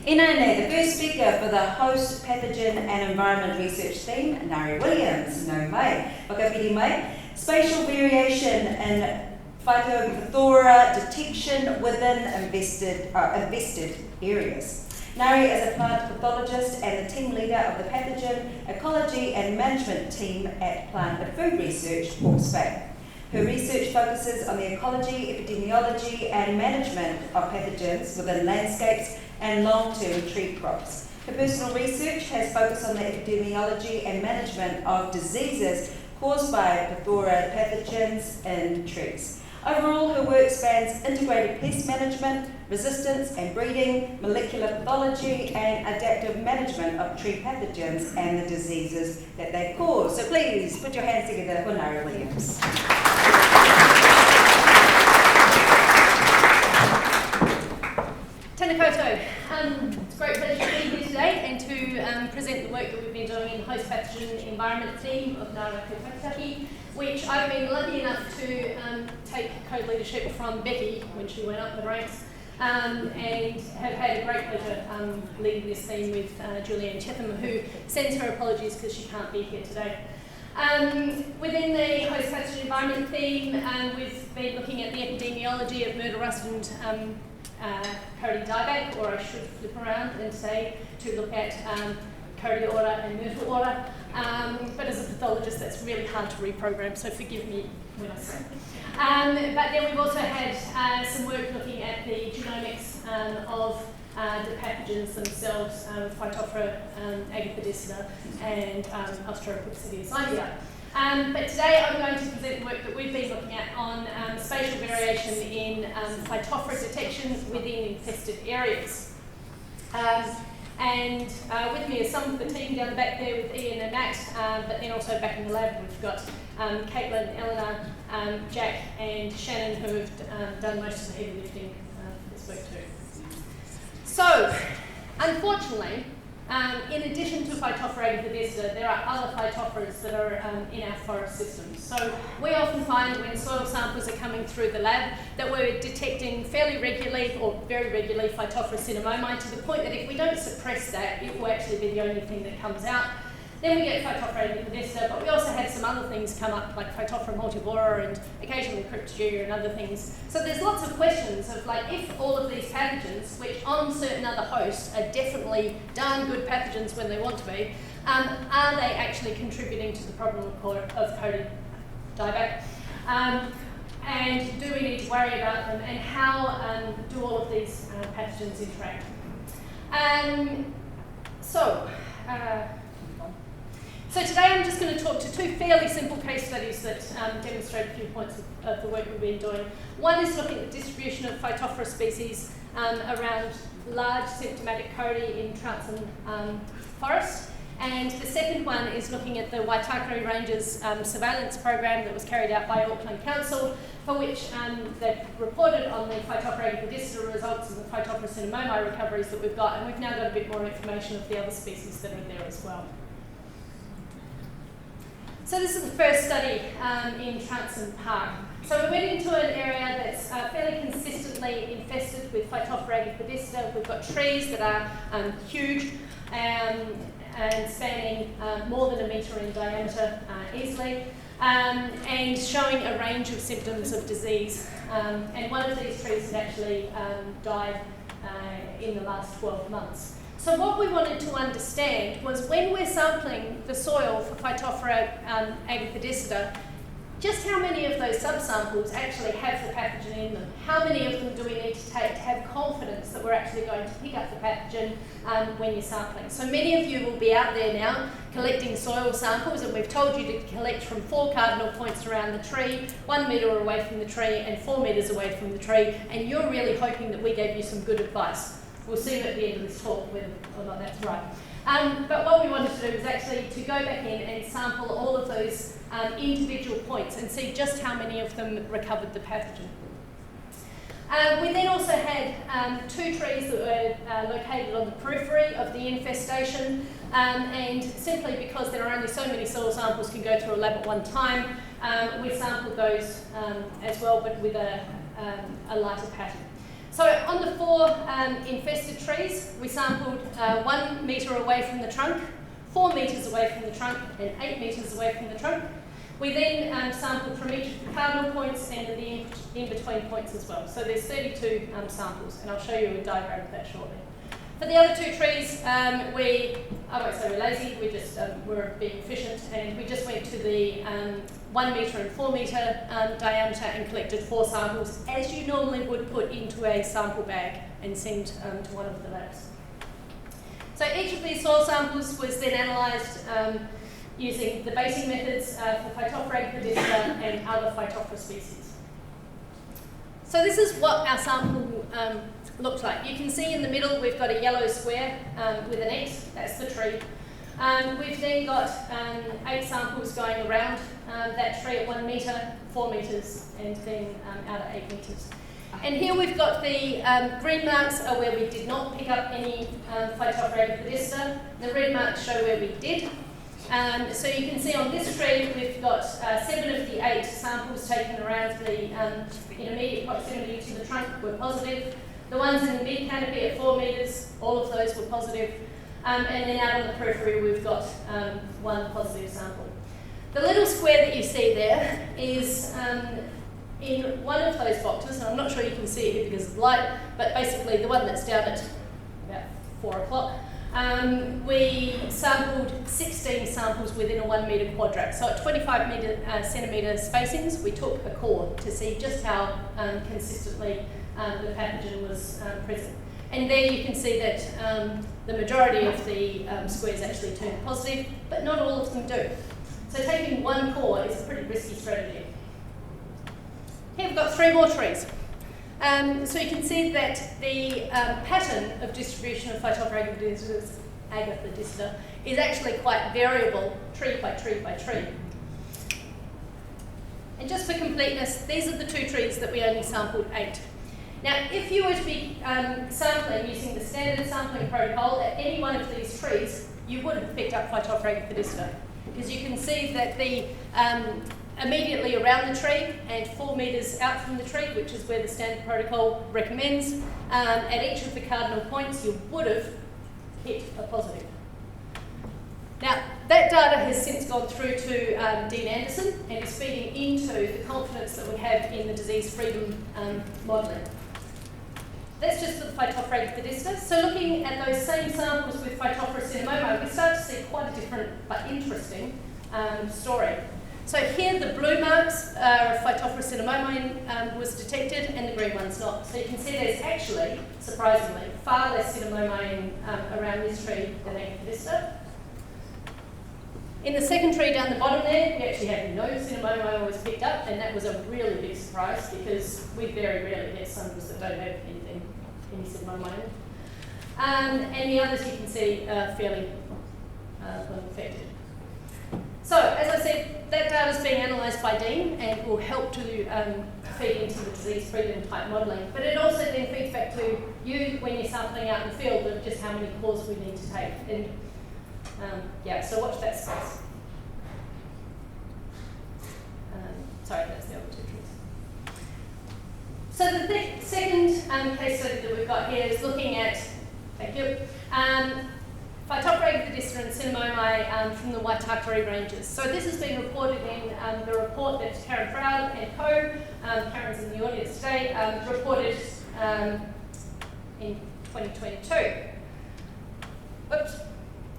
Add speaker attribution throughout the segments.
Speaker 1: Inane, the first speaker for the host, pathogen and environment research theme, Nari Williams, no mai, whakapiri mai, spatial variation in Phytophthora detection within infested areas. Nari is a plant pathologist and the team leader of the pathogen ecology and management team at Plant and Food Research, Hawke's Bay. Her research focuses on the ecology, epidemiology and management of pathogens within landscapes and long-term tree crops. Her personal research has focused on the epidemiology and management of diseases caused by Phytophthora pathogens in trees. Overall, her work spans integrated pest management, resistance and breeding, molecular pathology and adaptive management of tree pathogens and the diseases that they cause. So please put your hands together for Nari Williams.
Speaker 2: Tēnā koutou. It's a great pleasure to be here today and to present the work that we've been doing in the host pathogen environment theme of Ngā Rākau Taketake, which I've been lucky enough to take co-leadership from Becky when she went up the ranks, and have had a great pleasure leading this theme with Julianne Chetham, who sends her apologies because she can't be here today. Within the host pathogen environment theme, we've been looking at the epidemiology of murder rust and Kauri dieback, or I should flip around and say to look at Kauri ora and myrtle ora. But as a pathologist, that's really hard to reprogram, so forgive me when I say. But then we've also had some work looking at the genomics of the pathogens themselves, Phytophthora, agathidicida, and Australopithecines. But today I'm going to present the work that we've been looking at on spatial variation in Phytophthora detection within infested areas. And with me is some of the team down the back there with Ian and Matt, but then also back in the lab we've got Caitlin, Eleanor, Jack and Shannon, who have done most of the heavy lifting for this work too. So, unfortunately, in addition to Phytophthora agathidicida, there are other phytophoras that are in our forest systems. So we often find when soil samples are coming through the lab that we're detecting fairly regularly or very regularly Phytophthora cinnamomi, to the point that if we don't suppress that, it will actually be the only thing that comes out. Then we get Phytophthora agathidicida, but we also have some other things come up like Phytophthora multivora and occasionally Cryptogyria and other things. So there's lots of questions of like, if all of these pathogens, which on certain other hosts are definitely darn good pathogens when they want to be, are they actually contributing to the problem of Kauri dieback? And do we need to worry about them, and how do all of these pathogens interact? So today I'm just going to talk to two fairly simple case studies that demonstrate a few points of the work we've been doing. One is looking at the distribution of Phytophthora species around large symptomatic Kauri in Trouncin forest. And the second one is looking at the Waitakere Ranges surveillance program that was carried out by Auckland Council, for which they've reported on the Phytophthora agathidicida results and the Phytophthora cinnamomi recoveries that we've got, and we've now got a bit more information of the other species that are there as well. So this is the first study in Trouncin Park. So we went into an area that's fairly consistently infested with Phytophthora agathidicida. We've got trees that are huge and spanning more than a metre in diameter easily, and showing a range of symptoms of disease. And one of these trees had actually died in the last 12 months. So what we wanted to understand was, when we're sampling the soil for Phytophthora agathidicida, just how many of those subsamples actually have the pathogen in them? How many of them do we need to take to have confidence that we're actually going to pick up the pathogen when you're sampling? So many of you will be out there now collecting soil samples, and we've told you to collect from 4 cardinal points around the tree, 1 metre away from the tree and 4 metres away from the tree, and you're really hoping that we gave you some good advice. We'll see at the end of this talk whether or not that's right. But what we wanted to do was actually to go back in and sample all of those individual points and see just how many of them recovered the pathogen. We then also had 2 trees that were located on the periphery of the infestation, and simply because there are only so many soil samples can go through a lab at one time, we sampled those as well, but with a lighter pattern. So on the 4 infested trees, we sampled 1 metre away from the trunk, 4 metres away from the trunk, and 8 metres away from the trunk. We then sampled from each of the cardinal points and the in-between points as well. So there's 32 samples, and I'll show you a diagram of that shortly. For the other 2 trees, I won't say we're lazy, we just were being efficient, and we just went to the 1 metre and 4 metre diameter and collected 4 samples, as you normally would put into a sample bag and send to one of the labs. So each of these soil samples was then analysed using the baiting methods for Phytophthora agricola and other Phytophthora species. So this is what our sample looked like. You can see in the middle we've got a yellow square with an X, that's the tree. We've then got 8 samples going around that tree at 1 metre, 4 metres, and then out at 8 metres. And here we've got the green marks are where we did not pick up any Phytophthora agricola. The red marks show where we did. So you can see on this tree we've got 7 of the 8 samples taken around the in immediate proximity to the trunk were positive. The ones in the mid canopy at 4 metres, all of those were positive. And then out on the periphery we've got 1 positive sample. The little square that you see there is in one of those boxes, and I'm not sure you can see it here because of light, but basically the one that's down at about 4 o'clock. We sampled 16 samples within a 1 metre quadrat. So at 25 centimetre spacings, we took a core to see just how consistently the pathogen was present. And there you can see that the majority of the squares actually turn positive, but not all of them do. So taking 1 core is a pretty risky strategy. Here we've got 3 more trees. So you can see that the pattern of distribution of Phytophthora agricola is actually quite variable, tree by tree by tree. And just for completeness, these are the 2 trees that we only sampled 8. Now, if you were to be sampling using the standard sampling protocol at any one of these trees, you would have picked up Phytophthora agricola, because you can see that the immediately around the tree and 4 metres out from the tree, which is where the standard protocol recommends, at each of the cardinal points you would have hit a positive. Now, that data has since gone through to Dean Anderson and is feeding into the confidence that we have in the disease freedom modelling. That's just for the Phytophthora agricola. So looking at those same samples with Phytophthora cinnamomi, we start to see quite a different but interesting story. So here the blue marks of Phytophthora cinnamomi was detected and the green one's not. So you can see there's actually, surprisingly, far less cinnamomi around this tree than agricola. In the second tree down the bottom there, we actually had no cinnamomi was picked up, and that was a really big surprise because we very rarely get samples that don't have any cinnamomi in it. And the others you can see are fairly unaffected. So, as I said, that data is being analysed by Dean and will help to feed into the disease freedom type modelling. But it also then feeds back to you when you're sampling out in the field of just how many cores we need to take. And so watch that space. Sorry, that's the other 2 trees. So the second case study that we've got here is looking at, thank you, Phytophthora agricola and cinnamomi from the Waitakere ranges. So this has been reported in the report that Karen Froud and co, Karen's in the audience today, reported in 2022. Oops,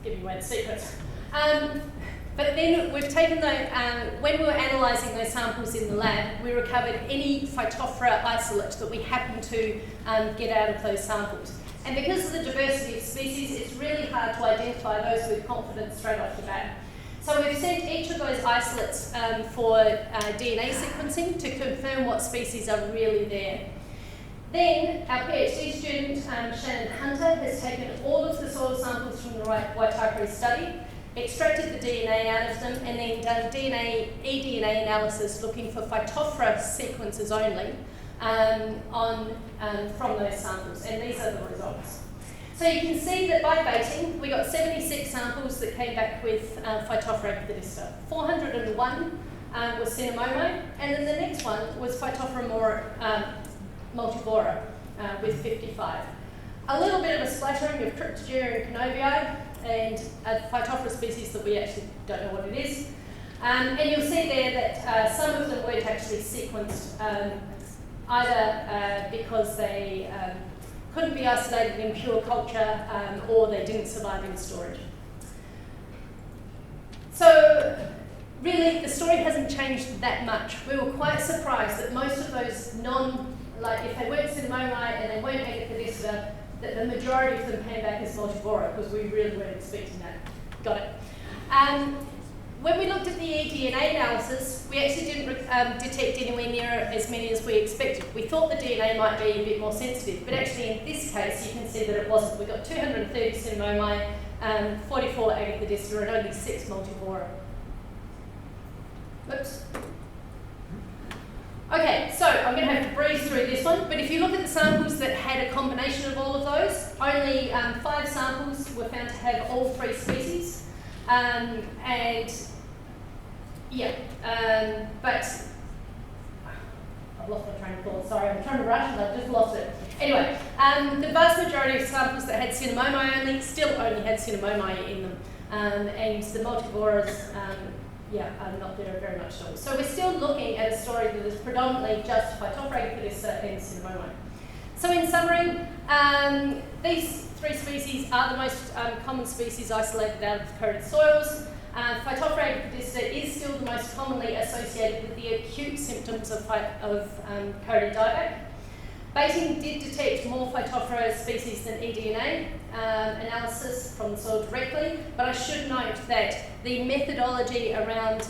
Speaker 2: giving away the secrets. But then we've taken when we were analysing those samples in the lab, we recovered any Phytophthora isolate that we happened to get out of those samples. And because of the diversity of species, it's really hard to identify those with confidence straight off the bat. So we've sent each of those isolates for DNA sequencing to confirm what species are really there. Then our PhD student, Shannon Hunter, has taken all of the soil samples from the Waitakere study, extracted the DNA out of them, and then done eDNA analysis looking for Phytophthora sequences only from those samples, and these are the results. So you can see that by baiting, we got 76 samples that came back with Phytophthora agricola. 401 was cinnamomi, and then the next one was Phytophthora multivora. with 55. A little bit of a splattering of Cryptogyra and Canovii, and a Phytophthora species that we actually don't know what it is. And you'll see there that some of them weren't actually sequenced, either because they couldn't be isolated in pure culture, or they didn't survive in storage. So really, the story hasn't changed that much. We were quite surprised that most of those if they weren't Cinnamomi and they weren't Agathidista, that the majority of them came back as multivora, because we really weren't expecting that. Got it. When we looked at the eDNA analysis, we actually didn't detect anywhere near as many as we expected. We thought the DNA might be a bit more sensitive, but actually in this case, you can see that it wasn't. We got 230 Cinnamomi, 44 Agathidista, and only 6 multivora. Whoops. Okay, so I'm going to have to breeze through this one, but if you look at the samples that had a combination of all of those, only 5 samples were found to have all 3 species. But I've lost my train of thought, sorry, I'm trying to rush and I've just lost it. Anyway, the vast majority of samples that had Cinnamomi only had Cinnamomi in them, and the multivoras are not there very much at all. So we're still looking at a story that is predominantly just Phytophthora and Cinnamomi. So in summary, these 3 species are the most common species isolated out of the current soils. Phytophthora is still the most commonly associated with the acute symptoms of Kaurilands dieback. Baiting did detect more Phytophthora species than eDNA analysis from the soil directly, but I should note that the methodology around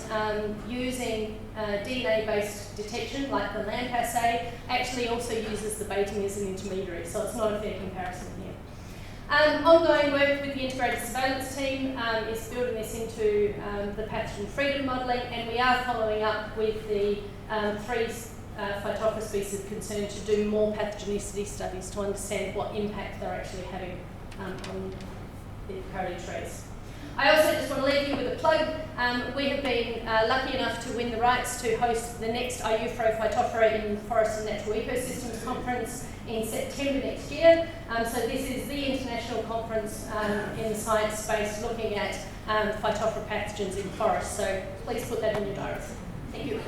Speaker 2: using DNA-based detection, like the LAMP assay, actually also uses the baiting as an intermediary, so it's not a fair comparison here. Ongoing work with the integrated surveillance team is building this into the pathogen freedom modelling, and we are following up with the 3 Phytophthora species of concern to do more pathogenicity studies to understand what impact they're actually having on the Kaurilands trees. I also just want to leave you with a plug. We have been lucky enough to win the rights to host the next IUFRO Phytophthora in Forest and Natural Ecosystems Conference in September next year. So this is the international conference in the science space looking at Phytophthora pathogens in forests. So please put that in your diaries. Thank you.